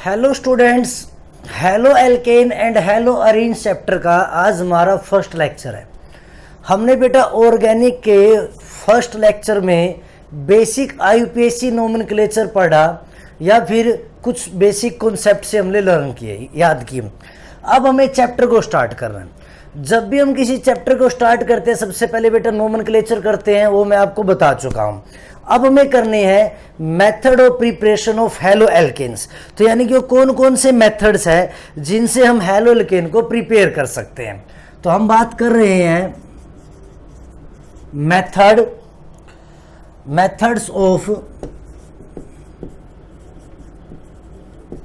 Hello students, halo alkane and hello Areen chapter का आज हमारा फर्स्ट लेक्चर है। हमने बेटा ऑर्गेनिक के फर्स्ट लेक्चर में बेसिक आईयूपीएसी नोमेनक्लेचर पढ़ा या फिर कुछ बेसिक कॉन्सेप्ट से हमने लर्न किए, याद किए। अब हमें चैप्टर को स्टार्ट करना है। जब भी हम किसी चैप्टर को स्टार्ट करते हैं सबसे पहले बेटा नोमेनक्लेचर करते हैं, वो मैं आपको बता चुका हूँ। अब हमें करनी है method of preparation of halo alkanes. तो यानी कि वो कौन कौन से मेथड्स है जिनसे हम हेलो एल्केन को प्रिपेयर कर सकते हैं। तो हम बात कर रहे हैं methods of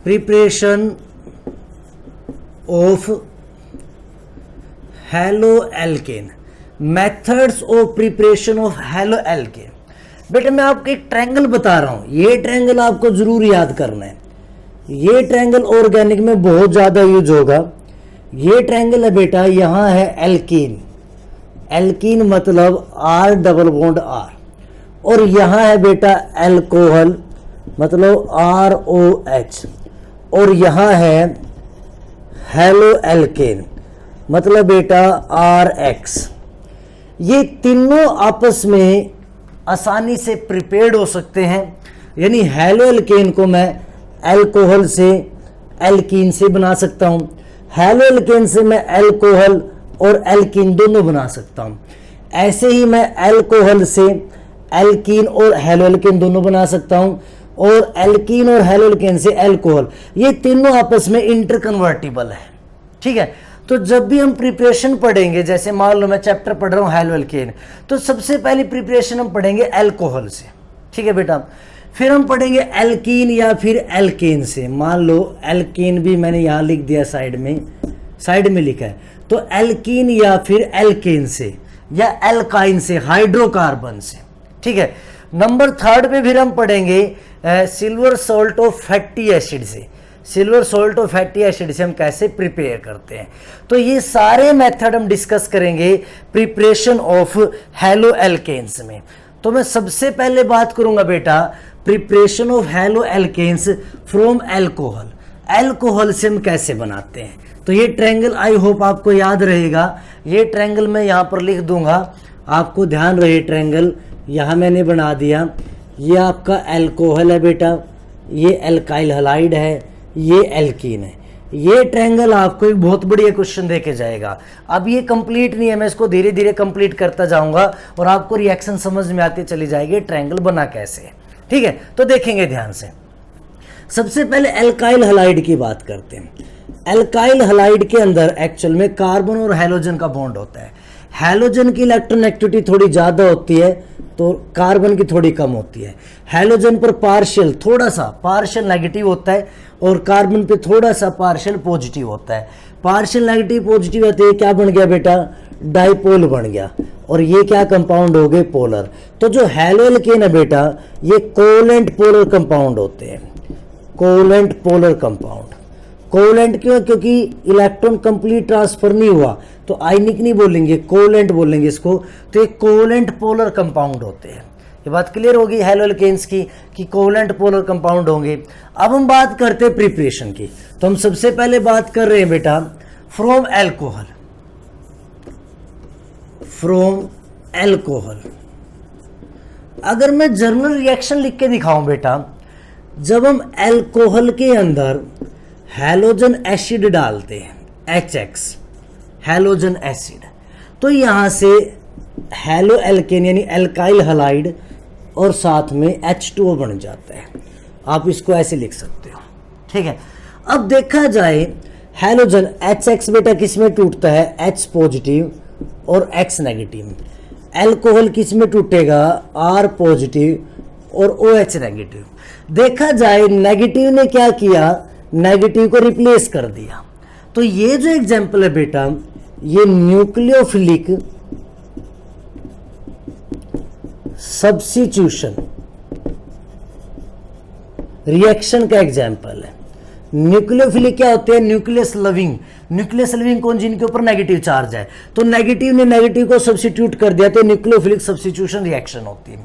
preparation of halo alkane. Methods of preparation of halo alkane. बेटा मैं आपको एक ट्रायंगल बता रहा हूं, ये ट्रायंगल आपको जरूर याद करना है। ये ट्रायंगल ऑर्गेनिक में बहुत ज्यादा यूज होगा। ये ट्रायंगल है बेटा, यहां है एल्कीन, एल्कीन मतलब आर डबल बॉन्ड आर, और यहां है बेटा एल्कोहल मतलब आर ओ एच, और यहां है हेलो एल्केन मतलब बेटा आर एक्स। ये तीनों आपस में आसानी से प्रिपेयर्ड हो सकते हैं। यानी हेलो एल्केन को मैं एल्कोहल से एल्कीन से बना सकता हूं, हेलो एल्केन से मैं एल्कोहल और एल्कीन दोनों बना सकता हूं। ऐसे ही मैं एल्कोहल से एल्कीन और हेलो एल्केन दोनों बना सकता हूं, और एल्कीन और हेलो एल्केन से एल्कोहल, ये तीनों आपस में इंटरकन्वर्टिबल है। ठीक है, तो जब भी हम प्रिपरेशन पढ़ेंगे, जैसे मान लो मैं चैप्टर पढ़ रहा हूँ हेलो एल्केन, तो सबसे पहली प्रिपरेशन हम पढ़ेंगे एल्कोहल से। ठीक है बेटा, फिर हम पढ़ेंगे एल्कीन या फिर एल्केन से। मान लो एल्कीन भी मैंने यहाँ लिख दिया, साइड में लिखा है, तो एल्कीन या फिर एल्केन से या एल्काइन से, हाइड्रोकार्बन से। ठीक है, नंबर 3 पे फिर हम पढ़ेंगे silver salt of fatty acid से। सिल्वर सॉल्ट और फैटी एसिड से हम कैसे प्रिपेयर करते हैं। तो ये सारे मेथड हम डिस्कस करेंगे प्रिपरेशन ऑफ हेलो एल्केन्स में। तो मैं सबसे पहले बात करूंगा बेटा preparation of hello alkanes from alcohol. Alcohol से हम कैसे बनाते हैं। तो ये ट्रायंगल आई होप आपको याद रहेगा। ये ट्रायंगल मैं यहाँ पर लिख दूंगा, आपको ध्यान रहे। ट्रायंगल यहाँ मैंने बना दिया। ये आपका एल्कोहल है बेटा, ये एल्काइल हलाइड है, ये एल्कीन है। ये ट्रायंगल आपको एक बहुत बढ़िया क्वेश्चन देके जाएगा। अब ये कंप्लीट नहीं है, मैं इसको धीरे धीरे कंप्लीट करता जाऊंगा और आपको रिएक्शन समझ में आती चली जाएगी ट्रायंगल बना कैसे है। ठीक है, तो देखेंगे ध्यान से। सबसे पहले एल्काइल हलाइड की बात करते हैं। एल्काइल हलाइड के अंदर एक्चुअल में कार्बन और हेलोजन का बॉन्ड होता है। हेलोजन की इलेक्ट्रोनेगेटिविटी थोड़ी ज्यादा होती है तो कार्बन की थोड़ी कम होती है। हेलोजन पर पार्शियल थोड़ा सा पार्शियल नेगेटिव होता है और कार्बन पे थोड़ा सा पार्शियल पॉजिटिव होता है। पार्शियल नेगेटिव पॉजिटिव होते हैं, क्या बन गया बेटा, डाइपोल बन गया, और ये क्या कंपाउंड हो गए, पोलर। तो जो हेलो एल्केन है बेटा, ये कोवेलेंट पोलर कंपाउंड होते हैं। Covalent polar compound. कोवेलेंट क्यों, क्योंकि इलेक्ट्रॉन कंप्लीट ट्रांसफर नहीं हुआ, तो आयनिक नहीं बोलेंगे, कोवेलेंट बोलेंगे इसको। तो ये कोवेलेंट पोलर कंपाउंड होते हैं। ये बात क्लियर होगी हेलो एल्केन्स की कि कोवेलेंट पोलर कंपाउंड होंगे। अब हम बात करते हैं प्रिपरेशन की। तो हम सबसे पहले बात कर रहे हैं बेटा फ्रॉम एल्कोहल। फ्रॉम एल्कोहल अगर मैं जर्नल रिएक्शन लिख के दिखाऊं बेटा, जब हम एल्कोहल के अंदर हैलोजन एसिड डालते हैं HX, हैलोजन एसिड, तो यहां से हेलो एल्केन यानी एल्काइल हलाइड और साथ में H2O बन जाता है। आप इसको ऐसे लिख सकते हो। ठीक है, अब देखा जाए हैलोजन HX बेटा किस में टूटता है, H पॉजिटिव और X नेगेटिव। एल्कोहल किस में टूटेगा, R पॉजिटिव और OH नेगेटिव। देखा जाए नेगेटिव ने क्या किया, नेगेटिव को रिप्लेस कर दिया। तो ये जो एग्जाम्पल है बेटा, ये न्यूक्लियोफिलिक सब्स्टिट्यूशन रिएक्शन का एग्जाम्पल है। न्यूक्लियोफिलिक क्या होते हैं, न्यूक्लियस लविंग। न्यूक्लियस लविंग कौन, जिनके ऊपर नेगेटिव चार्ज है। तो नेगेटिव ने नेगेटिव को सब्स्टिट्यूट कर दिया, तो न्यूक्लियोफिलिक सब्स्टिट्यूशन रिएक्शन होती है।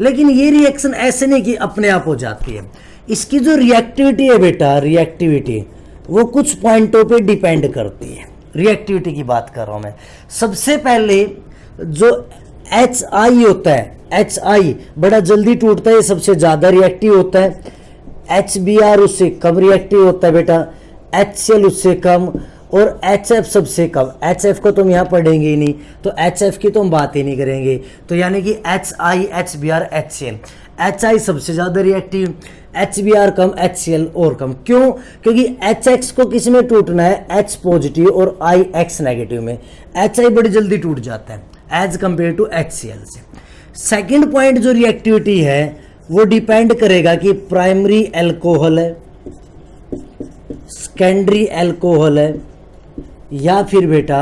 लेकिन ये रिएक्शन ऐसे नहीं कि अपने आप हो जाती है। इसकी जो रिएक्टिविटी है बेटा, रिएक्टिविटी वो कुछ पॉइंटों पे डिपेंड करती है। रिएक्टिविटी की बात कर रहा हूं मैं। सबसे पहले जो HI होता है, HI बड़ा जल्दी टूटता है, ये सबसे ज्यादा रिएक्टिव होता है। HBr उससे कम रिएक्टिव होता है बेटा, HCl उससे कम, और HF सबसे कम। HF को तुम यहाँ पढ़ेंगे ही नहीं, तो HF की तो हम बात ही नहीं करेंगे। तो यानी कि HI, HBr, HCl। HI सबसे ज़्यादा रिएक्टिव, HBr कम, HCl और कम। क्यों? क्योंकि HX को किस में टूटना है? H पॉजिटिव और IX नेगेटिव में। HI बड़ी जल्दी टूट जाता है एज कंपेयर टू HCl से। सेकेंड पॉइंट जो रिएक्टिविटी है वो डिपेंड करेगा कि प्राइमरी एल्कोहल है, सेकेंडरी एल्कोहल है, या फिर बेटा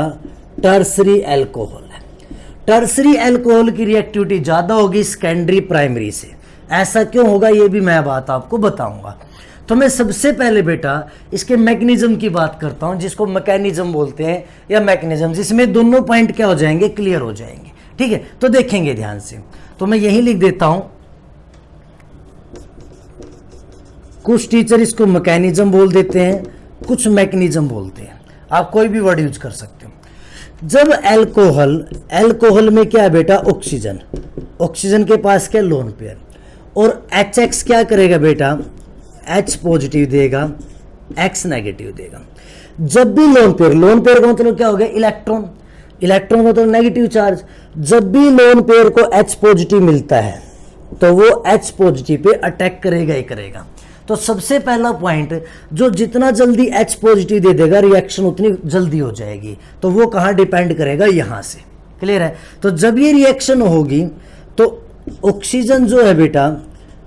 टर्सरी एल्कोहल है। टर्सरी एल्कोहल की रिएक्टिविटी ज़्यादा होगी सेकेंडरी प्राइमरी से। ऐसा क्यों होगा ये भी मैं बात आपको बताऊंगा। तो मैं सबसे पहले बेटा इसके मैकेनिज्म की बात करता हूं, जिसको मैकेनिज्म बोलते हैं या मैकेनिज्म, जिसमें दोनों पॉइंट क्या हो जाएंगे? क्लियर हो जाएंगे। ठीक है, तो देखेंगे ध्यान से। तो मैं यही लिख देता हूं, कुछ टीचर इसको मैकेनिज्म बोल देते हैं, कुछ मैकेनिज्म बोलते हैं, आप कोई भी वर्ड यूज कर सकते हो। जब एल्कोहल में क्या है बेटा? ऑक्सीजन, ऑक्सीजन के पास क्या? लोन पेयर, और HX क्या करेगा बेटा? H पॉजिटिव देगा, X नेगेटिव देगा। जब भी लोन पेयर का मतलब क्या हो गया? इलेक्ट्रॉन, इलेक्ट्रॉन मतलब नेगेटिव चार्ज। जब भी लोन पेयर को H पॉजिटिव मिलता है तो वो H पॉजिटिव पे अटैक करेगा ही करेगा। तो सबसे पहला पॉइंट, जो जितना जल्दी H पॉजिटिव दे देगा रिएक्शन उतनी जल्दी हो जाएगी। तो वो कहाँ डिपेंड करेगा? यहाँ से। क्लियर है? तो जब ये रिएक्शन होगी तो ऑक्सीजन जो है बेटा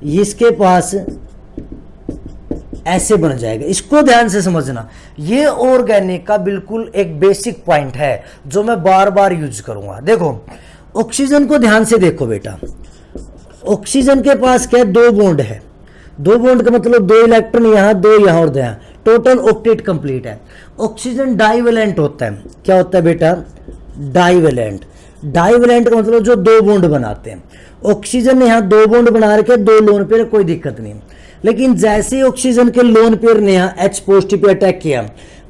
इसके पास ऐसे बन जाएगा। इसको ध्यान से समझना, ये ऑर्गेनिक का बिल्कुल एक बेसिक पॉइंट है जो मैं बार बार यूज करूंगा। देखो ऑक्सीजन को ध्यान से देखो बेटा, ऑक्सीजन के पास क्या? 2 बॉन्ड है। 2 बॉन्ड का मतलब 2 इलेक्ट्रॉन यहाँ, 2 यहाँ और 2 यहाँ, टोटल ऑक्टेट कंप्लीट है। ऑक्सीजन डाइवेलेंट होता है। क्या होता है बेटा? डाइवेलेंट। डाइवेलेंट का मतलब जो 2 बॉन्ड बनाते हैं। ऑक्सीजन ने यहाँ 2 बॉन्ड बना रखे, 2 लोन पेयर, कोई दिक्कत नहीं। लेकिन जैसे ही ऑक्सीजन के लोन पेयर ने यहाँ H पॉजिटिव पे अटैक किया,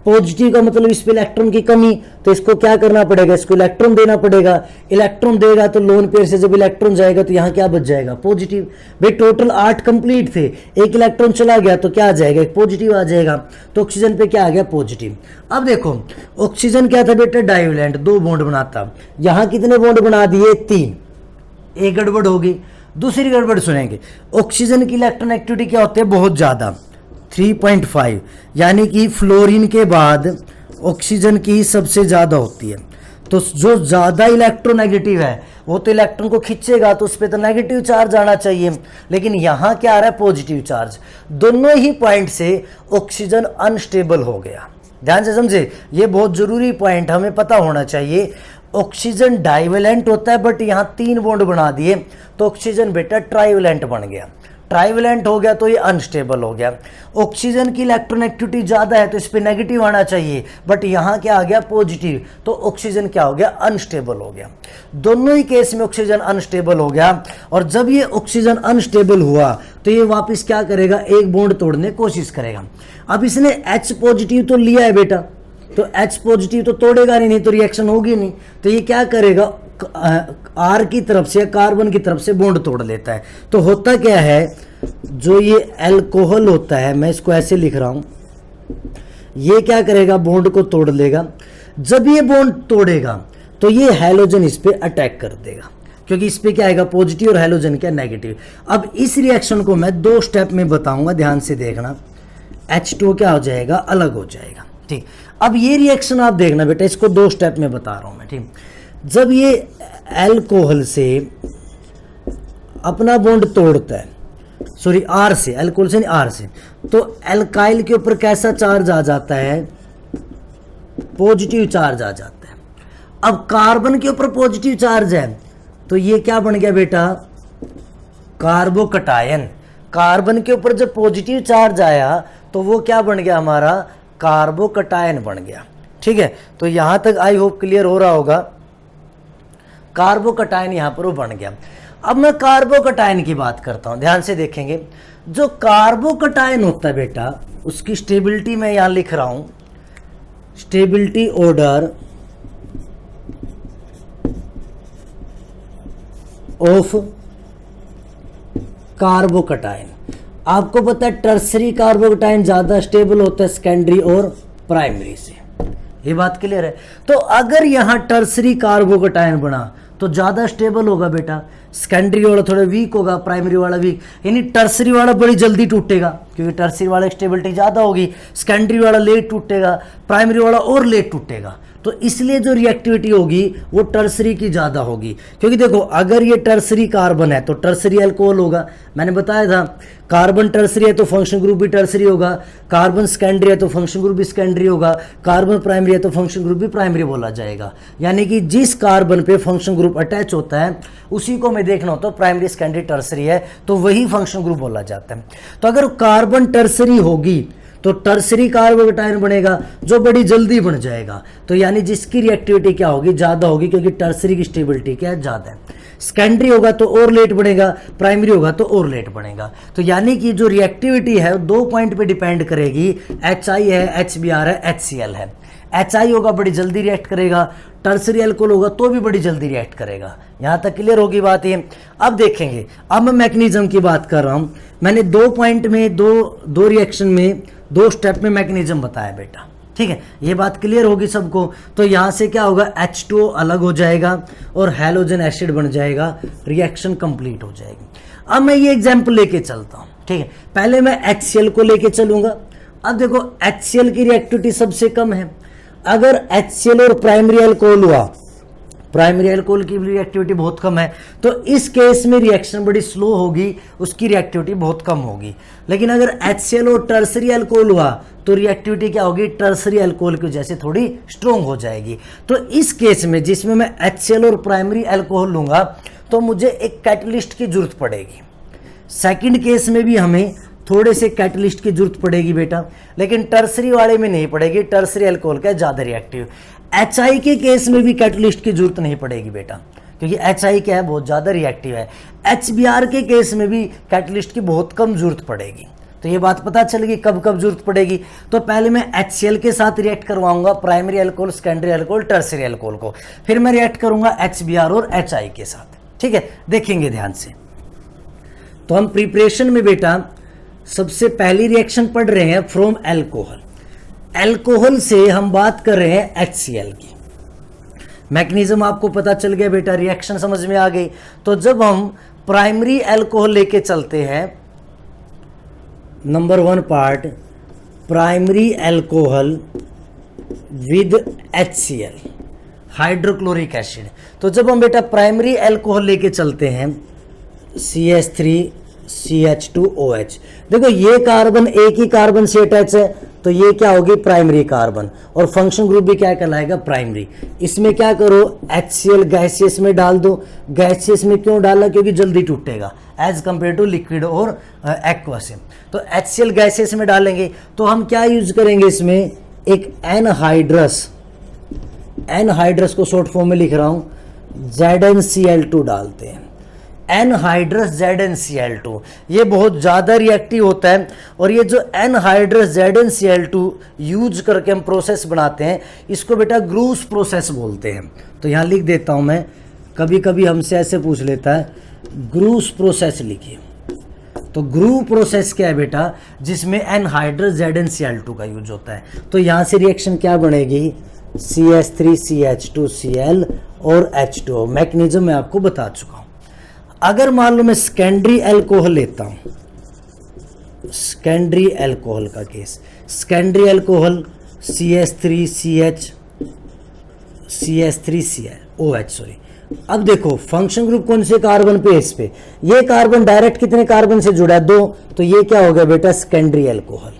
पॉजिटिव का मतलब इस पे इलेक्ट्रॉन की कमी, तो इसको क्या करना पड़ेगा? इसको इलेक्ट्रॉन देना पड़ेगा। इलेक्ट्रॉन देगा तो लोन पेयर से जब इलेक्ट्रॉन जाएगा तो यहाँ क्या बच जाएगा? पॉजिटिव। भाई टोटल 8 कंप्लीट थे, एक इलेक्ट्रॉन चला गया तो क्या आ जाएगा? एक पॉजिटिव आ जाएगा। तो ऑक्सीजन पे क्या आ गया? पॉजिटिव। अब देखो ऑक्सीजन क्या था बेटा? डाइवेलेंट, 2 बॉन्ड बनाता। यहाँ कितने बॉन्ड बना दिए? 3। एक गड़बड़ होगी। दूसरी गड़बड़ सुनेंगे, ऑक्सीजन की इलेक्ट्रॉन एक्टिविटी क्या होती है? बहुत ज्यादा, 3.5, यानी कि फ्लोरीन के बाद ऑक्सीजन की सबसे ज्यादा होती है। तो जो ज्यादा इलेक्ट्रोनेगेटिव है वो तो इलेक्ट्रॉन को खींचेगा, तो उस पर तो नेगेटिव चार्ज आना चाहिए, लेकिन यहाँ क्या आ रहा है? Positive charge. दोनों ही पॉइंट से ऑक्सीजन अनस्टेबल हो गया। ध्यान से समझे, ये बहुत जरूरी पॉइंट हमें पता होना चाहिए। ऑक्सीजन डाइवेलेंट होता है, बट यहाँ 3 बॉन्ड बना दिए तो ऑक्सीजन बेटा ट्राइवेलेंट बन गया। ट्राइवेलेंट हो गया तो ये अनस्टेबल हो गया। ऑक्सीजन की इलेक्ट्रॉन एक्टिविटी ज़्यादा है तो इस पर नेगेटिव आना चाहिए, बट यहाँ क्या आ गया? पॉजिटिव। तो ऑक्सीजन क्या हो गया? अनस्टेबल हो गया। दोनों ही केस में ऑक्सीजन अनस्टेबल हो गया। और जब ये ऑक्सीजन अनस्टेबल हुआ तो ये वापस क्या करेगा? एक बॉन्ड तोड़ने की कोशिश करेगा। अब इसने H पॉजिटिव तो लिया है बेटा, तो H पॉजिटिव तो तोड़ेगा नहीं तो रिएक्शन होगी नहीं। तो ये क्या करेगा? R की तरफ से, कार्बन की तरफ से बॉन्ड तोड़ लेता है। तो होता क्या है, जो ये अल्कोहल होता है, मैं इसको ऐसे लिख रहा हूं, ये क्या करेगा? बॉन्ड को तोड़ लेगा। जब ये बॉन्ड तोड़ेगा तो ये हैलोजन इस पे अटैक कर देगा, क्योंकि इस पे क्या आएगा? पॉजिटिव, और हैलोजन क्या? नेगेटिव। अब इस रिएक्शन को मैं 2 स्टेप में बताऊंगा, ध्यान से देखना। H2 क्या हो जाएगा? अलग हो जाएगा। ठीक, अब ये रिएक्शन आप देखना बेटा, इसको 2 स्टेप में बता रहा हूं मैं। ठीक, जब ये अल्कोहल से अपना बॉन्ड तोड़ता है, सॉरी R से, अल्कोहल से नहीं R से, तो अल्काइल के ऊपर कैसा चार्ज आ जाता है? पॉजिटिव चार्ज आ जाता है। अब कार्बन के ऊपर पॉजिटिव चार्ज है तो ये क्या बन गया बेटा? कार्बोकटायन। कार्बन के ऊपर जब पॉजिटिव चार्ज आया तो वो क्या बन गया? हमारा कार्बोकटायन बन गया। ठीक है, तो यहां तक आई होप क्लियर हो रहा होगा। कार्बोकटायन यहां पर वो बन गया। अब मैं कार्बोकटायन की बात करता हूं, ध्यान से देखेंगे। जो कार्बोकटायन होता है बेटा, उसकी स्टेबिलिटी मैं यहां लिख रहा हूं, स्टेबिलिटी ऑर्डर ऑफ कार्बोकटायन। आपको पता है टर्सरी कार्बोकटायन ज्यादा स्टेबल होता है सेकेंडरी और प्राइमरी से, ये बात क्लियर है। तो अगर यहां टर्सरी कार्बोकटायन बना तो ज्यादा स्टेबल होगा बेटा, सेकेंडरी वाला थोड़ा वीक होगा, प्राइमरी वाला वीक, यानी टर्सरी वाला बड़ी जल्दी टूटेगा क्योंकि टर्सरी वाला स्टेबिलिटी ज्यादा होगी, सेकेंडरी वाला लेट टूटेगा, प्राइमरी वाला और लेट टूटेगा। तो इसलिए जो रिएक्टिविटी होगी वो टर्सरी की ज्यादा होगी, क्योंकि देखो अगर ये टर्सरी कार्बन है तो टर्सरी अल्कोहल होगा, मैंने बताया था कार्बन टर्सरी है तो फंक्शन ग्रुप भी टर्सरी होगा, कार्बन सेकेंडरी है तो फंक्शन ग्रुप भी सेकेंडरी होगा, कार्बन प्राइमरी है तो फंक्शन ग्रुप भी प्राइमरी बोला जाएगा। यानी कि जिस कार्बन पे फंक्शन ग्रुप अटैच होता है उसी को मैं देखना होता है प्राइमरी सेकेंडरी टर्सरी है तो वही फंक्शन ग्रुप बोला जाता है। तो अगर कार्बन टर्सरी होगी तो टर्सरी कार्बोकटायन बनेगा जो बड़ी जल्दी बन जाएगा, तो यानी जिसकी रिएक्टिविटी क्या होगी, ज्यादा होगी, क्योंकि टर्सरी की स्टेबिलिटी क्या है, ज्यादा है। सेकेंडरी होगा तो और लेट बनेगा, प्राइमरी होगा तो और लेट बनेगा। तो यानी कि जो रिएक्टिविटी है दो पॉइंट पे डिपेंड करेगी, HI है, HBr है, HCl है। HI होगा बड़ी जल्दी रिएक्ट करेगा, टर्सरी अल्कोहल होगा तो भी बड़ी जल्दी रिएक्ट करेगा। यहां तक क्लियर होगी बात ये। अब देखेंगे, अब मैं मैकेनिज्म की बात कर रहा हूं। मैंने दो पॉइंट में दो रिएक्शन में दो स्टेप में मैकेनिज्म बताया बेटा, ठीक है, ये बात क्लियर होगी सबको। तो यहां से क्या होगा, H2O अलग हो जाएगा और हैलोजन एसिड बन जाएगा, रिएक्शन कंप्लीट हो जाएगी। अब मैं ये एग्जांपल लेके चलता हूं, ठीक है। पहले मैं HCl को लेके चलूंगा। अब देखो HCl की रिएक्टिविटी सबसे कम है। अगर HCl और प्राइमरी अल्कोहल हुआ, प्राइमरी अल्कोहल की रिएक्टिविटी बहुत कम है, तो इस केस में रिएक्शन बड़ी स्लो होगी, उसकी रिएक्टिविटी बहुत कम होगी। लेकिन अगर HCl और टर्सरी अल्कोहल हुआ तो रिएक्टिविटी क्या होगी, टर्सरी अल्कोहल की वजह से थोड़ी स्ट्रोंग हो जाएगी। तो इस केस में जिसमें मैं HCl और प्राइमरी अल्कोहल लूंगा तो मुझे एक कैटलिस्ट की जरूरत पड़ेगी। सेकंड केस में भी हमें थोड़े से कैटलिस्ट की जरूरत पड़ेगी बेटा, लेकिन टर्सरी वाले में नहीं पड़ेगी, टर्सरी अल्कोहल का ज्यादा रिएक्टिव। HI के केस में भी कैटलिस्ट की जरूरत नहीं पड़ेगी बेटा, क्योंकि HI क्या है, बहुत ज्यादा रिएक्टिव है। HBr के केस में भी कैटलिस्ट की बहुत कम जरूरत पड़ेगी। तो ये बात पता चलेगी कब कब जरूरत पड़ेगी। तो पहले मैं HCl के साथ रिएक्ट करवाऊंगा, primary alcohol, secondary alcohol, tertiary alcohol को, फिर मैं रिएक्ट करूंगा HBr और HI के साथ, ठीक है। देखेंगे ध्यान से। तो हम प्रिपरेशन में बेटा सबसे पहली रिएक्शन पढ़ रहे हैं फ्रॉम अल्कोहल। अल्कोहल से हम बात कर रहे हैं HCl की। मैकेनिज्म आपको पता चल गया बेटा, रिएक्शन समझ में आ गई। तो जब हम प्राइमरी अल्कोहल लेके चलते हैं, number 1 part primary alcohol with HCl, hydrochloric acid. तो जब हम बेटा प्राइमरी अल्कोहल लेके चलते हैं CH3CH2OH, देखो ये कार्बन एक ही कार्बन से अटैच है तो ये क्या होगी, प्राइमरी कार्बन, और फंक्शन ग्रुप भी क्या कहलाएगा, प्राइमरी। इसमें क्या करो, HCl गैसियस में डाल दो। गैसियस में क्यों डाला, क्योंकि जल्दी टूटेगा एज कंपेयर टू लिक्विड और एक्वा से। तो HCl गैसियस में डालेंगे तो हम क्या यूज करेंगे, इसमें एक एनहाइड्रस को शॉर्ट फॉर्म में लिख रहा हूं, ZnCl2 डालते हैं। एनहाइड्रस ZnCl2 ये बहुत ज़्यादा रिएक्टिव होता है, और ये जो एनहाइड्रस ZnCl2 यूज करके हम प्रोसेस बनाते हैं, इसको बेटा ग्रूव्स प्रोसेस बोलते हैं। तो यहाँ लिख देता हूँ मैं, कभी कभी हमसे ऐसे पूछ लेता है ग्रूव्स प्रोसेस लिखिए। तो ग्रूव प्रोसेस क्या है बेटा, जिसमें एनहाइड्रस ZnCl2 का यूज होता है। तो यहाँ से रिएक्शन क्या बनेगी, CH3CH2Cl और H2O। मैकेनिज्म मैं आपको बता चुका हूँ। अगर मान लो मैं सेकेंडरी अल्कोहल लेता हूं, सेकेंडरी अल्कोहल का case, secondary alcohol CH3OH sorry. अब देखो फंक्शन ग्रुप कौन से कार्बन पे है, इस पे। ये कार्बन डायरेक्ट कितने कार्बन से जुड़ा है, 2, तो ये क्या हो गया बेटा, सेकेंडरी अल्कोहल,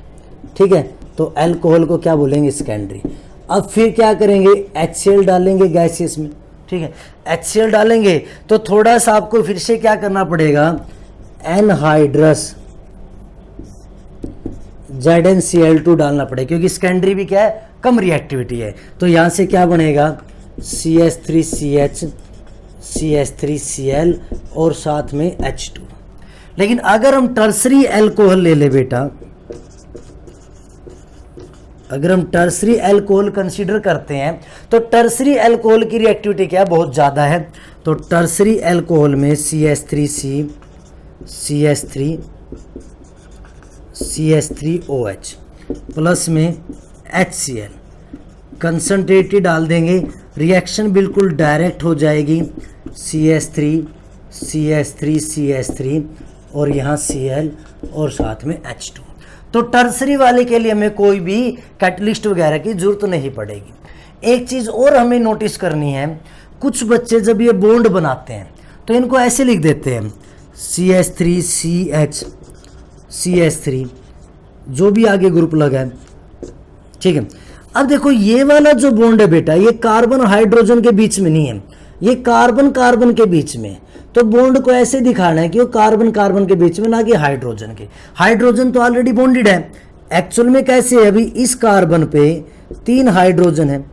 ठीक है। तो अल्कोहल को क्या बोलेंगे, सेकेंडरी। अब फिर क्या करेंगे, HCl डालेंगे गैसियस में, ठीक है। HCl डालेंगे तो थोड़ा सा आपको फिर से क्या करना पड़ेगा, एनहाइड्रस ZnCl2 डालना पड़ेगा, क्योंकि सेकेंडरी भी क्या है, कम रिएक्टिविटी है। तो यहां से क्या बनेगा, CH3CH CH3Cl और साथ में H2। लेकिन अगर हम टर्सरी एल्कोहल ले ले बेटा, अगर हम टर्सरी एल्कोहल कंसीडर करते हैं तो टर्सरी एल्कोहल की रिएक्टिविटी क्या बहुत ज़्यादा है। तो टर्सरी एल्कोहल में CH3C, CH3, CH3OH प्लस में HCl कंसनट्रेटेड डाल देंगे, रिएक्शन बिल्कुल डायरेक्ट हो जाएगी। CH3, CH3, CH3 और यहाँ Cl और साथ में H2। तो टर्सरी वाले के लिए हमें कोई भी कैटलिस्ट वगैरह की जरूरत नहीं पड़ेगी। एक चीज़ और हमें नोटिस करनी है, कुछ बच्चे जब ये बॉन्ड बनाते हैं तो इनको ऐसे लिख देते हैं CH3CH, CH3, जो भी आगे ग्रुप लगा है, ठीक है। अब देखो ये वाला जो बॉन्ड है बेटा, ये कार्बन और हाइड्रोजन के बीच में नहीं है, ये कार्बन कार्बन के बीच में। तो बॉन्ड को ऐसे दिखाना है कि वो कार्बन कार्बन के बीच में, ना कि हाइड्रोजन के। हाइड्रोजन तो ऑलरेडी बॉन्डेड है। एक्चुअल में कैसे है, अभी इस कार्बन पे 3 हाइड्रोजन है,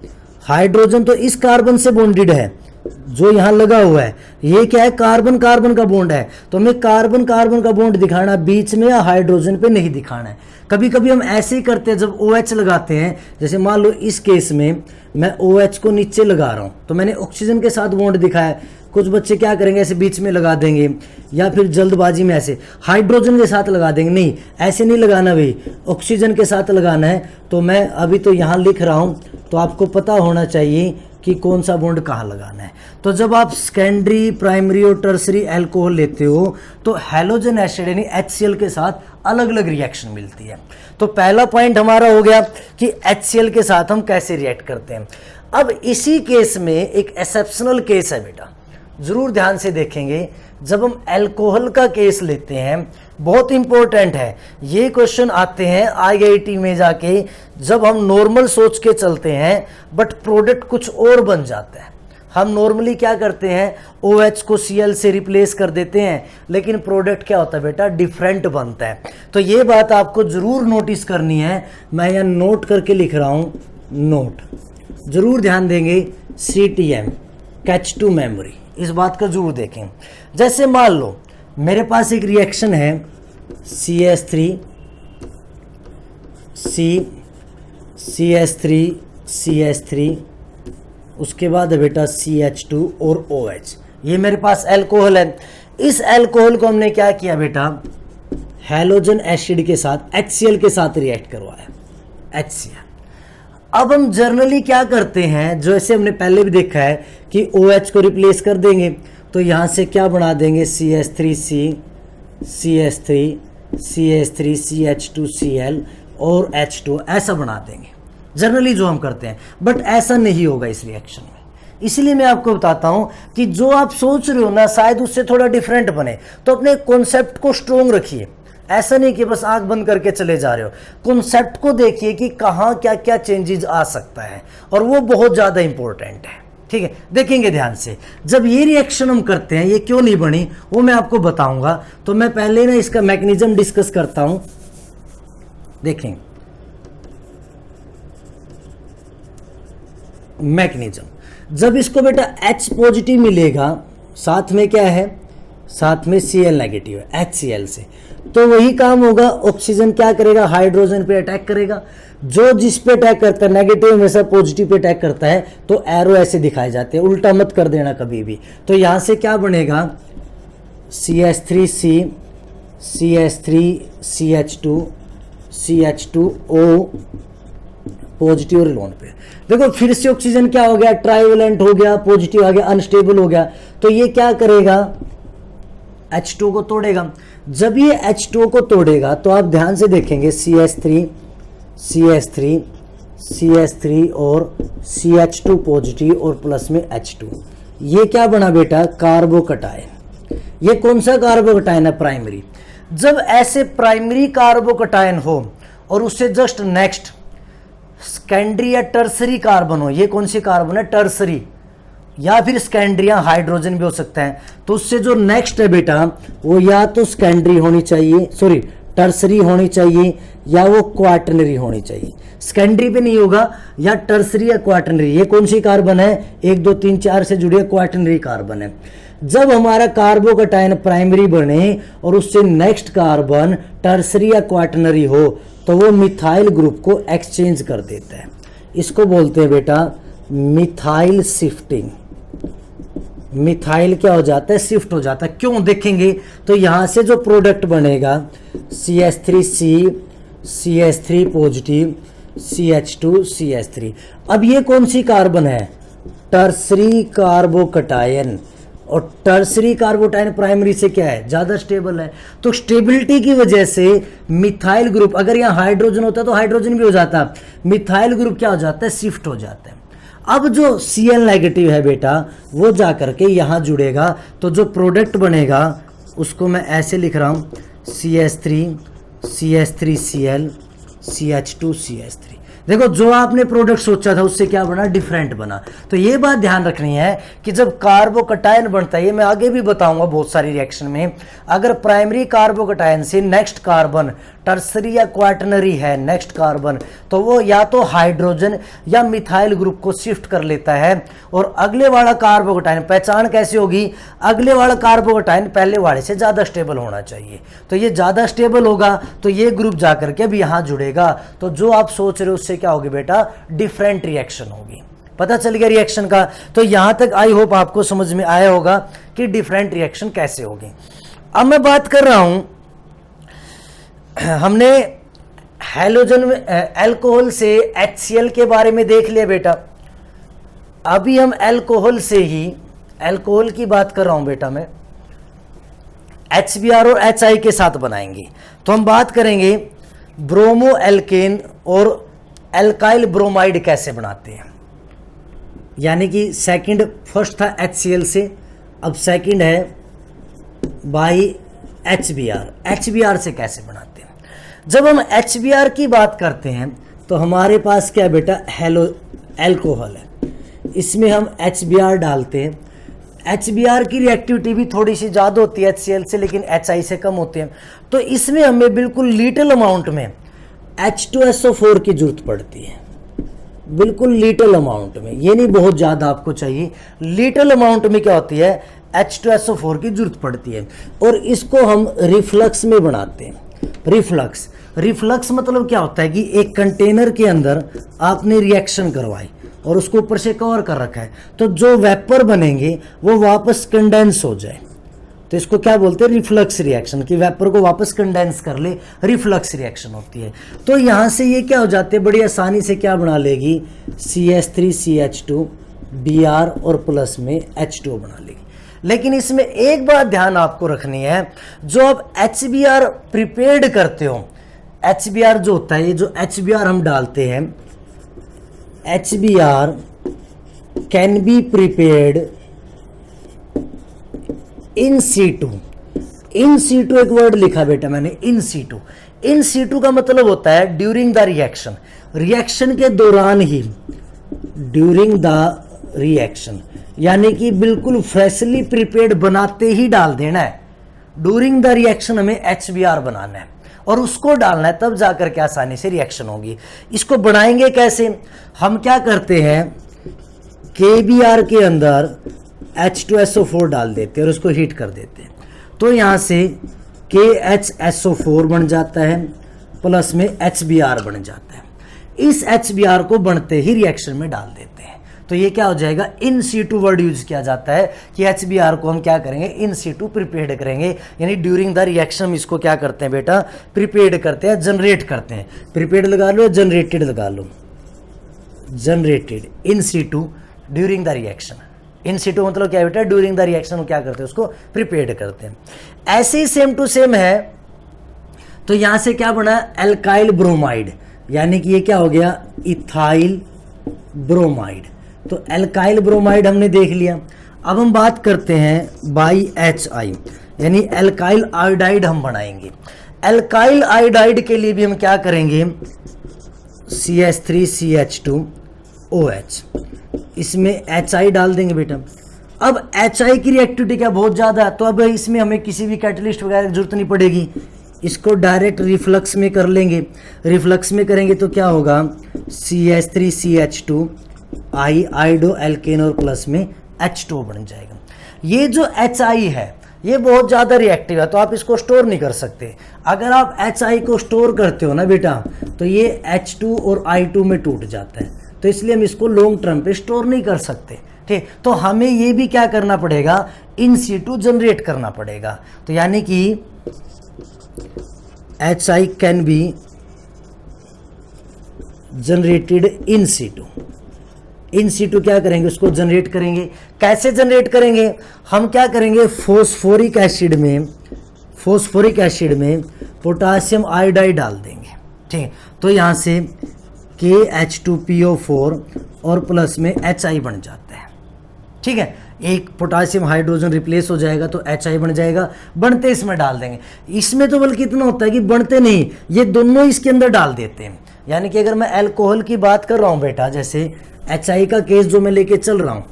हाइड्रोजन तो इस कार्बन से बॉन्डेड है जो यहाँ लगा हुआ है, ये क्या है, कार्बन कार्बन का बॉन्ड है। तो हमें कार्बन कार्बन का बॉन्ड दिखाना बीच में या हाइड्रोजन पे नहीं दिखाना है। कभी कभी हम ऐसे ही करते हैं, जब OH लगाते हैं, जैसे मान लो इस केस में मैं OH को नीचे लगा रहा हूँ तो मैंने ऑक्सीजन के साथ बॉन्ड दिखाया। कुछ बच्चे क्या करेंगे, ऐसे बीच में लगा देंगे या फिर जल्दबाजी में ऐसे हाइड्रोजन के साथ लगा देंगे। नहीं, ऐसे नहीं लगाना भाई, ऑक्सीजन के साथ लगाना है। तो मैं अभी तो यहाँ लिख रहा हूँ, तो आपको पता होना चाहिए कि कौन सा बॉन्ड कहाँ लगाना है। तो जब आप सेकेंडरी, प्राइमरी और टर्सरी एल्कोहल लेते हो तो हैलोजन एसिड यानी HCl के साथ अलग अलग रिएक्शन मिलती है। तो पहला पॉइंट हमारा हो गया कि HCl के साथ हम कैसे रिएक्ट करते हैं। अब इसी केस में एक एक्सेप्शनल केस है बेटा, जरूर ध्यान से देखेंगे। जब हम अल्कोहल का केस लेते हैं, बहुत इंपॉर्टेंट है ये क्वेश्चन आते हैं IIT में जाके, जब हम नॉर्मल सोच के चलते हैं बट प्रोडक्ट कुछ और बन जाता है। हम नॉर्मली क्या करते हैं, OH को Cl से रिप्लेस कर देते हैं, लेकिन प्रोडक्ट क्या होता है बेटा, डिफरेंट बनता है। तो ये बात आपको जरूर नोटिस करनी है, मैं यहाँ नोट करके लिख रहा हूँ, नोट जरूर ध्यान देंगे। CTM, कैच टू मेमोरी, इस बात का जरूर देखें। जैसे मान लो मेरे पास एक रिएक्शन है CH3, CH3, CH3, उसके बाद है बेटा CH2 और OH। ये मेरे पास अल्कोहल है। इस अल्कोहल को हमने क्या किया बेटा, हैलोजन एसिड के साथ HCl के साथ रिएक्ट करवाया, HCl। अब हम जनरली क्या करते हैं, जैसे हमने पहले भी देखा है कि OH को रिप्लेस कर देंगे, तो यहाँ से क्या बना देंगे, CH3C, CH3, CH3, CH2Cl और H2, ऐसा बना देंगे जनरली जो हम करते हैं। बट ऐसा नहीं होगा इस रिएक्शन में। इसलिए मैं आपको बताता हूं कि जो आप सोच रहे हो ना, शायद उससे थोड़ा डिफरेंट बने। तो अपने कॉन्सेप्ट को स्ट्रोंग रखिए, ऐसा नहीं कि बस आंख बंद करके चले जा रहे हो। कॉन्सेप्ट को देखिए कि कहाँ क्या क्या चेंजेस आ सकता है, और वो बहुत ज़्यादा इंपॉर्टेंट है। ठीक है, देखेंगे ध्यान से। जब ये रिएक्शन हम करते हैं, ये क्यों नहीं बनी वो मैं आपको बताऊंगा। तो मैं पहले ना इसका मैकेनिज्म डिस्कस करता हूं। देखें मैकेनिज्म, जब इसको बेटा H पॉजिटिव मिलेगा, साथ में क्या है, साथ में Cl नेगेटिव है HCl से, तो वही काम होगा। ऑक्सीजन क्या करेगा, हाइड्रोजन पे अटैक करेगा। जो जिस पे अटैक करता है, नेगेटिव हमेशा पॉजिटिव पे अटैक करता है, तो एरो ऐसे दिखाए जाते हैं, उल्टा मत कर देना कभी भी। तो यहां से क्या बनेगा, CH3C, CH3, CH2, CH2O positive और लोन पे। देखो फिर से ऑक्सीजन क्या हो गया, ट्राइवेलेंट हो गया, पॉजिटिव आ गया, अनस्टेबल हो गया। तो ये क्या करेगा, H2 को तोड़ेगा। जब ये H2 को तोड़ेगा तो आप ध्यान से देखेंगे, CH3, CH3, CH3 और CH2 पॉजिटिव और प्लस में H2। ये क्या बना बेटा, कार्बोकटायन। ये कौन सा कार्बोकटायन है, प्राइमरी। जब ऐसे प्राइमरी कार्बोकटायन हो और उससे जस्ट नेक्स्ट सेकेंडरी या टर्सरी कार्बन हो, ये कौन सी कार्बन है, टर्सरी, या फिर सेकेंडरी या हाइड्रोजन भी हो सकता है। तो उससे जो नेक्स्ट है बेटा, वो या तो सेकेंडरी होनी चाहिए, सॉरी टर्सरी होनी चाहिए या वो क्वाटरनरी होनी चाहिए, सेकेंडरी पे नहीं होगा, या टर्सरी या क्वाटरनरी। ये कौन सी कार्बन है, 1 2 3 4 से जुड़ी है, क्वाटरनरी कार्बन है। जब हमारा कार्बोकैटायन प्राइमरी बने और उससे नेक्स्ट कार्बन टर्सरी या क्वाटरनरी हो तो वो मिथाइल ग्रुप को एक्सचेंज कर देता है। इसको बोलते हैं बेटा मिथाइल शिफ्टिंग। मिथाइल क्या हो जाता है, शिफ्ट हो जाता है। क्यों, देखेंगे तो यहां से जो प्रोडक्ट बनेगा CH3C, CH3 positive, CH2, CH3। अब ये कौन सी कार्बन है, टर्सरी कार्बोकैटायन, और टर्सरी कार्बोकैटायन प्राइमरी से क्या है, ज्यादा स्टेबल है। तो स्टेबिलिटी की वजह से मिथाइल ग्रुप, अगर यहाँ हाइड्रोजन होता तो हाइड्रोजन भी हो जाता, मिथाइल ग्रुप क्या हो जाता है, शिफ्ट हो जाता है। अब जो Cl नेगेटिव है बेटा वो जा करके यहाँ जुड़ेगा, तो जो प्रोडक्ट बनेगा उसको मैं ऐसे लिख रहा हूँ CH3, CH3Cl, CH2, CH3। देखो जो आपने प्रोडक्ट सोचा था उससे क्या बना, डिफरेंट बना। तो ये बात ध्यान रखनी है कि जब कार्बोकैटायन बनता है, ये मैं आगे भी बताऊंगा बहुत सारी रिएक्शन में, अगर प्राइमरी कार्बोकैटायन से नेक्स्ट कार्बन टर्सरी या क्वाटरनरी है नेक्स्ट कार्बन, तो वो या तो हाइड्रोजन या मिथाइल ग्रुप को शिफ्ट कर लेता है, और अगले वाला कार्बोकैटायन, पहचान कैसे होगी, अगले वाला कार्बोकैटायन पहले वाले से ज़्यादा स्टेबल होना चाहिए। तो ये ज़्यादा स्टेबल होगा तो ये ग्रुप जा करके अब यहाँ जुड़ेगा, तो जो आप सोच रहे हो उससे क्या होगी बेटा, डिफरेंट रिएक्शन होगी। पता चल गया रिएक्शन का। तो यहां तक आई होप आपको समझ में आया होगा कि डिफरेंट रिएक्शन कैसे होगी। अब मैं बात कर रहा हूं, हमने हैलोजन अल्कोहल से HCl के बारे में देख लिया बेटा। अभी हम अल्कोहल से ही, अल्कोहल की बात कर रहा हूं बेटा मैं, HBr और HI के साथ बनाएंगे। तो हम बात करेंगे ब्रोमो एल्केन और एल्काइल ब्रोमाइड कैसे बनाते हैं, यानी कि सेकंड, फर्स्ट था HCl से, अब सेकंड है बाई HBr। HBr से कैसे बनाते हैं, जब हम HBr की बात करते हैं तो हमारे पास क्या बेटा, हेलो अल्कोहल है, इसमें हम HBr डालते हैं। HBr की रिएक्टिविटी भी थोड़ी सी ज़्यादा होती है HCl से, लेकिन HI से कम होती है। तो इसमें हमें बिल्कुल लिटिल अमाउंट में H2SO4 की जरूरत पड़ती है, बिल्कुल लिटिल अमाउंट में, ये नहीं बहुत ज़्यादा आपको चाहिए, लिटिल अमाउंट में क्या होती है, H2SO4 की जरूरत पड़ती है। और इसको हम रिफ्लक्स में बनाते हैं। रिफ्लक्स मतलब क्या होता है कि एक कंटेनर के अंदर आपने रिएक्शन करवाई और उसको ऊपर से कवर कर रखा है, तो जो वेपर बनेंगे वो वापस कंडेंस हो जाए, तो इसको क्या बोलते हैं, रिफ्लक्स रिएक्शन, कि वेपर को वापस कंडेंस कर ले, रिफ्लक्स रिएक्शन होती है। तो यहाँ से ये क्या हो जाते हैं, बड़ी आसानी से क्या बना लेगी, CH3CH2 Br और प्लस में H2 बना लेगी। लेकिन इसमें एक बात ध्यान आपको रखनी है, जो आप HBr प्रिपेयर्ड करते हो, HBr जो होता है, ये जो HBr हम डालते हैं, HBr can be prepared in situ. In situ एक वर्ड लिखा बेटा मैंने, इन सीटू। इन सीटू का मतलब होता है ड्यूरिंग द रिएक्शन, रिएक्शन के दौरान ही, ड्यूरिंग द रिएक्शन, यानी कि बिल्कुल फ्रेशली प्रिपेयर्ड बनाते ही डाल देना है। ड्यूरिंग द रिएक्शन हमें HBr बनाना है और उसको डालना है, तब जाकर के आसानी से रिएक्शन होगी। इसको बनाएंगे कैसे, हम क्या करते हैं, KBr के अंदर H2SO4 डाल देते हैं और उसको हीट कर देते हैं, तो यहाँ से KHSO4 बन जाता है, प्लस में HBr बन जाता है। इस HBr को बनते ही रिएक्शन में डाल देते हैं, तो ये क्या हो जाएगा, इन सीटू वर्ड यूज किया जाता है कि HBr को हम क्या करेंगे, इन सीटू प्रिपेयर्ड करेंगे, यानी ड्यूरिंग द रिएक्शन हम इसको क्या करते हैं बेटा, प्रिपेयर्ड करते हैं, जनरेट करते हैं। प्रिपेयर्ड लगा लो, जनरेटेड लगा लो, generated in situ during the reaction. In situ मतलब क्या है बेटा, ड्यूरिंग द रिएक्शन क्या करते हैं, उसको प्रिपेयर्ड करते हैं। ऐसे ही सेम टू सेम है, तो यहां से क्या बना, एल्काइल ब्रोमाइड, यानी कि ये क्या हो गया, इथाइल ब्रोमाइड। तो एल्काइल ब्रोमाइड हमने देख लिया। अब हम बात करते हैं बाई HI, यानी एल्काइल आयोडाइड हम बनाएंगे। एल्काइल आयोडाइड के लिए भी हम क्या करेंगे, CH3CH2OH, इसमें HI डाल देंगे बेटा। अब HI की रिएक्टिविटी क्या बहुत ज़्यादा है, तो अब इसमें हमें किसी भी कैटलिस्ट वगैरह की जरूरत नहीं पड़ेगी, इसको डायरेक्ट रिफ्लक्स में कर लेंगे। रिफ्लक्स में करेंगे तो क्या होगा, CH3CH2 आइडो एल्केन और प्लस में H2 बन जाएगा। ये जो HI है ये बहुत ज़्यादा रिएक्टिव है, तो आप इसको स्टोर नहीं कर सकते। अगर आप HI को स्टोर करते हो ना बेटा, तो ये H2 और I2 में टूट जाता है, तो इसलिए हम इसको लॉन्ग टर्म पे स्टोर नहीं कर सकते। ठीक, तो हमें ये भी क्या करना पड़ेगा, इन सीटू जनरेट करना पड़ेगा। तो यानी कि HI can be generated in situ. In situ क्या करेंगे, उसको जनरेट करेंगे। कैसे जनरेट करेंगे, हम क्या करेंगे, फोस्फोरिक एसिड में पोटासियम आयोडाइड डाल देंगे। ठीक, तो यहाँ से KH2PO4 और प्लस में HI बन जाता है। ठीक है, एक पोटासियम हाइड्रोजन रिप्लेस हो जाएगा तो HI बन जाएगा। बनते इसमें डाल देंगे। इसमें तो बल्कि इतना होता है कि बनते नहीं, ये दोनों इसके अंदर डाल देते हैं। यानी कि अगर मैं अल्कोहल की बात कर रहा हूँ बेटा, जैसे HI का केस जो मैं लेके चल रहा हूँ,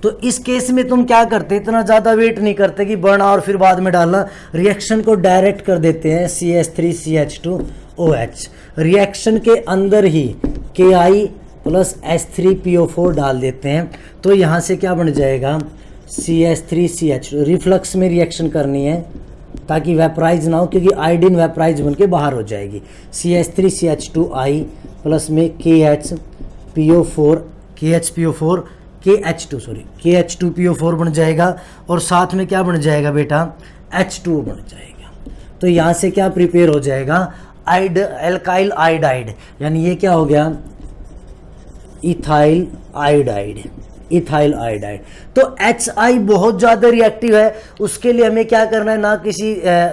तो इस केस में तुम क्या करते, इतना ज़्यादा वेट नहीं करते कि बना और फिर बाद में डालना, रिएक्शन को डायरेक्ट कर देते हैं CH3CH2OH। रिएक्शन के अंदर ही KI प्लस H3PO4 डाल देते हैं, तो यहाँ से क्या बन जाएगा, CH3CH2। रिफ्लक्स में रिएक्शन करनी है ताकि वेपराइज ना हो, क्योंकि आयोडीन वेपराइज बन के बाहर हो जाएगी। CH3CH2I प्लस में KH2PO4 बन जाएगा, और साथ में क्या बन जाएगा बेटा, H2O बन जाएगा। तो यहाँ से क्या प्रिपेयर हो जाएगा, एल्काइल आयोडाइड, यानी ये क्या हो गया, इथाइल आयोडाइड। तो HI बहुत ज़्यादा रिएक्टिव है, उसके लिए हमें क्या करना है,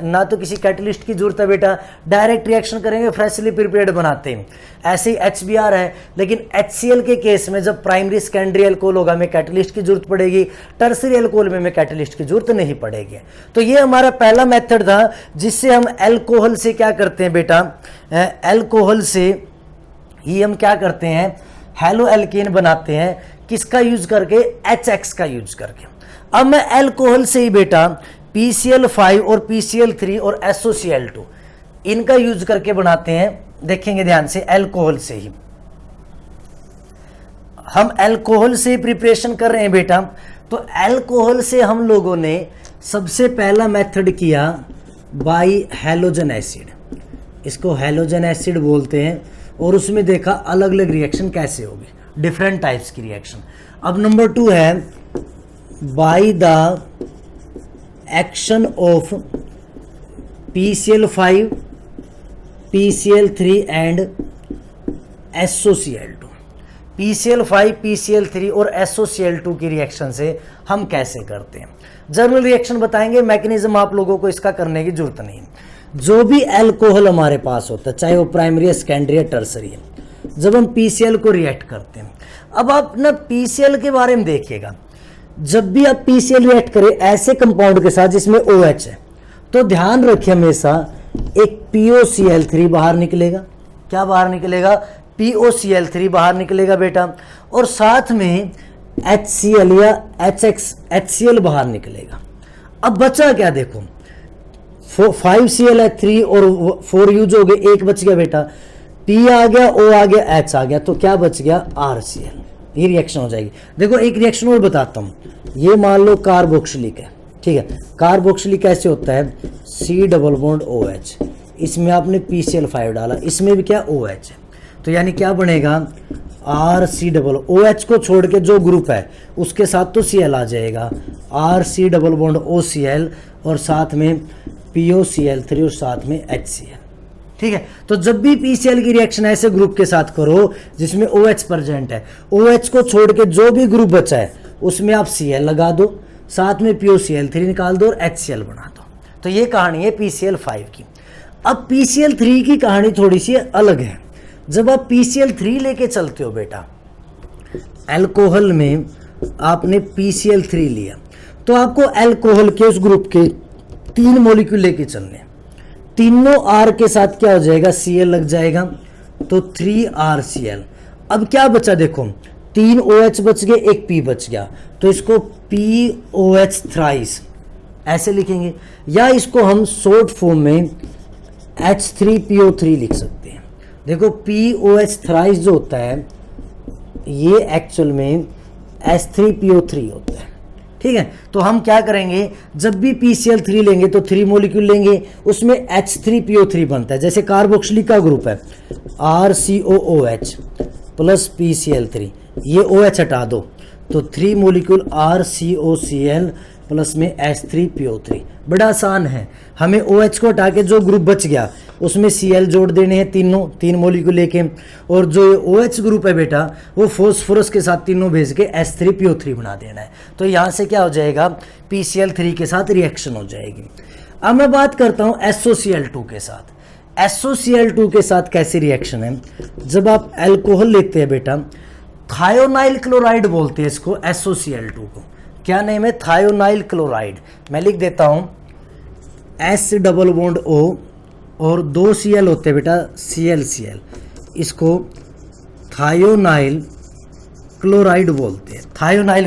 ना तो किसी कैटलिस्ट की जरूरत है बेटा, डायरेक्ट रिएक्शन करेंगे, फ्रेशली प्रिपेयर्ड बनाते हैं। ऐसे ही HBr है, लेकिन HCl के केस में जब प्राइमरी सेकेंडरी एल्कोहल होगा हमें कैटलिस्ट की जरूरत पड़ेगी, टर्सरी एल्कोहल में हमें कैटलिस्ट की जरूरत नहीं पड़ेगी। तो ये हमारा पहला मेथड था जिससे हम एल्कोहल से क्या करते हैं बेटा, एल्कोहल से ही हम क्या करते हैं, हेलो एल्केन बनाते हैं। किसका यूज करके, HX का यूज करके। अब मैं एल्कोहल से ही बेटा PCl5 और PCl3 और SOCl2 इनका यूज करके बनाते हैं। देखेंगे ध्यान से, एल्कोहल से ही हम एल्कोहल से प्रिपरेशन कर रहे हैं बेटा। तो एल्कोहल से हम लोगों ने सबसे पहला मेथड किया बाई हैलोजन एसिड, इसको हैलोजन एसिड बोलते हैं, और उसमें देखा अलग अलग रिएक्शन कैसे होगी, डिफरेंट टाइप्स की रिएक्शन। अब नंबर 2 है by the action of PCl5, PCl3 and SOCl2। PCl5, PCl3 और SOCl2 की रिएक्शन से हम कैसे करते हैं, जनरल रिएक्शन बताएंगे, मैकेनिज्म आप लोगों को इसका करने की जरूरत नहीं। जो भी एल्कोहल हमारे पास होता है, चाहे वो प्राइमरी, सेकेंडरी या टर्सरी है, जब हम PCl को रिएक्ट करते हैं, अब आप ना PCl के बारे में देखिएगा, जब भी आप PCl रिएक्ट करें ऐसे कंपाउंड के साथ जिसमें OH है, तो ध्यान रखिए हमेशा एक POCl3 बाहर निकलेगा। क्या बाहर निकलेगा, POCl3 बाहर निकलेगा बेटा, और साथ में HCl या HCl बाहर निकलेगा। अब बचा क्या, देखो 5Cl3 और 4 यूज हो गए, एक बच गया बेटा, P आ गया, O आ गया, H आ गया, तो क्या बच गया, RCl। ये रिएक्शन हो जाएगी। देखो एक रिएक्शन और बताता हूँ, ये मान लो कार्बोक्सिलिक है, ठीक है, कार्बोक्सिलिक कैसे होता है, C डबल बॉन्ड OH, इसमें आपने PCl5 डाला, इसमें भी क्या OH है, तो यानी क्या बनेगा, RC डबल, OH को छोड़ के जो ग्रुप है उसके साथ तो Cl आ जाएगा, RC डबल बॉन्ड OCl और साथ में POCl3 और साथ में HCl। ठीक है, तो जब भी PCl की रिएक्शन ऐसे ग्रुप के साथ करो जिसमें OH प्रेजेंट है, OH को छोड़ के जो भी ग्रुप बचा है उसमें आप Cl लगा दो, साथ में POCl3 निकाल दो और HCl बना दो। तो ये कहानी है PCl5 की। अब PCl3 की कहानी थोड़ी सी अलग है। जब आप PCl3 लेके चलते हो बेटा, एल्कोहल में आपने PCl3 लिया, तो आपको एल्कोहल के उस ग्रुप के 3 मॉलिक्यूल लेके चलने, तीनों R के साथ क्या हो जाएगा, Cl लग जाएगा, तो 3RCl। अब क्या बचा, देखो 3 OH बच गए, एक P बच गया, तो इसको POH थ्राइस ऐसे लिखेंगे, या इसको हम शॉर्ट फॉर्म में H3PO3 लिख सकते हैं। देखो POH थ्राइस जो होता है ये एक्चुअल में H3PO3 होता है, ठीक है। तो हम क्या करेंगे, जब भी PCl3 लेंगे तो 3 मॉलिक्यूल लेंगे, उसमें H3PO3 बनता है। जैसे कार्बोक्सिलिक का ग्रुप है RCOOH प्लस PCl3, ये OH हटा दो तो 3 मॉलिक्यूल RCOCl प्लस में H3PO3। बड़ा आसान है, हमें OH को हटा के जो ग्रुप बच गया उसमें Cl जोड़ देने हैं, 3 मॉलिक्यूल लेके, और जो OH ग्रुप है बेटा वो फॉस्फोरस के साथ तीनों भेज के H3PO3 बना देना है। तो यहाँ से क्या हो जाएगा, PCl3 के साथ रिएक्शन हो जाएगी। अब मैं बात करता हूँ SOCl2 के साथ। SOCl2 के साथ कैसी रिएक्शन है, जब आप अल्कोहल लेते हैं बेटा, थायोनाइल क्लोराइड बोलते हैं इसको, SOCl2 को। क्या नेम है, थायोनाइल क्लोराइड। मैं लिख देता हूं S डबल बॉन्ड O और 2 Cl होते हैं बेटा, ClCl, इसको थायोनाइल क्लोराइड बोलते हैं। थायोनाइल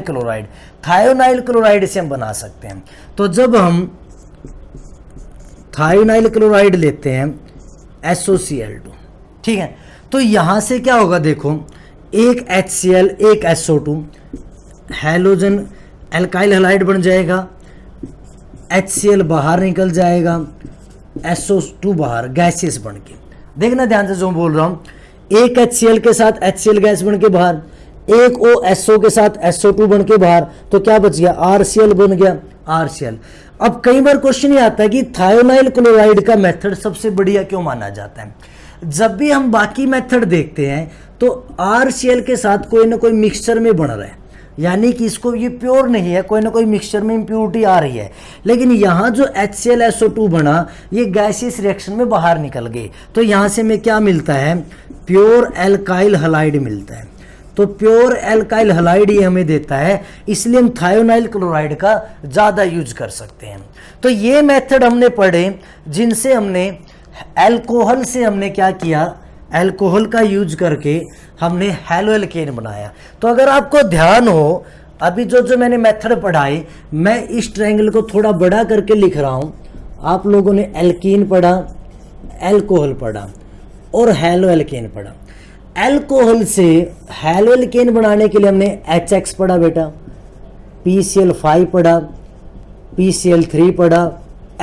क्लोराइड से हम बना सकते हैं। तो जब हम थायोनाइल क्लोराइड लेते हैं SOCl2, ठीक है, तो यहां से क्या होगा, देखो एक HCl एक SO2, हैलोजन एल्काइल हैलाइड बन जाएगा, HCl बाहर निकल जाएगा, SO2 बाहर गैसेस बन के। देखना ध्यान से जो बोल रहा हूं, एक HCl के साथ HCl गैस बन के बाहर, एक OSO के साथ SO2 बन के बाहर, तो क्या बच गया, RCl बन गया, RCl। अब कई बार क्वेश्चन ये आता है कि थायोनाइल क्लोराइड का मेथड सबसे बढ़िया क्यों माना जाता है। जब भी हम बाकी मेथड देखते हैं तो RCl के साथ कोई ना कोई मिक्सचर में बन रहा है, यानी कि इसको ये प्योर नहीं है, कोई ना कोई मिक्सचर में इम्प्योरिटी आ रही है। लेकिन यहाँ जो HCl SO2 बना, ये गैसियस रिएक्शन में बाहर निकल गए, तो यहाँ से हमें क्या मिलता है, प्योर एल्काइल हैलाइड मिलता है। तो प्योर एल्काइल हैलाइड ये हमें देता है, इसलिए हम थायोनाइल क्लोराइड का ज़्यादा यूज कर सकते हैं। तो ये मेथड हमने पढ़े जिनसे हमने अल्कोहल से हमने क्या किया, अल्कोहल का यूज करके हमने हैलो एल्केन बनाया। तो अगर आपको ध्यान हो, अभी जो मैंने मेथड पढ़ाई, मैं इस ट्रायंगल को थोड़ा बड़ा करके लिख रहा हूं। आप लोगों ने एल्कीन पढ़ा, अल्कोहल पढ़ा और हैलो एल्केन पढ़ा। अल्कोहल से हैलो एल्केन बनाने के लिए हमने HX पढ़ा बेटा, PCl5 पढ़ा, PCl3 पढ़ा,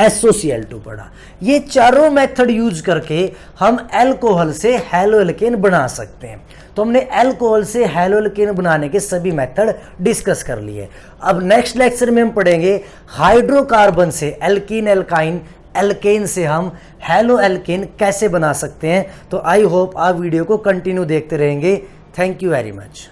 SOCl2 पढ़ा। ये चारों मेथड यूज करके हम अल्कोहल से हैलो एल्केन बना सकते हैं। तो हमने अल्कोहल से हैलो एल्केन बनाने के सभी मेथड डिस्कस कर लिए। अब नेक्स्ट लेक्चर में हम पढ़ेंगे हाइड्रोकार्बन से एल्कीन एल्काइन एल्केन से हम हैलो एल्केन कैसे बना सकते हैं। तो आई होप आप वीडियो को कंटिन्यू देखते रहेंगे। Thank you very much.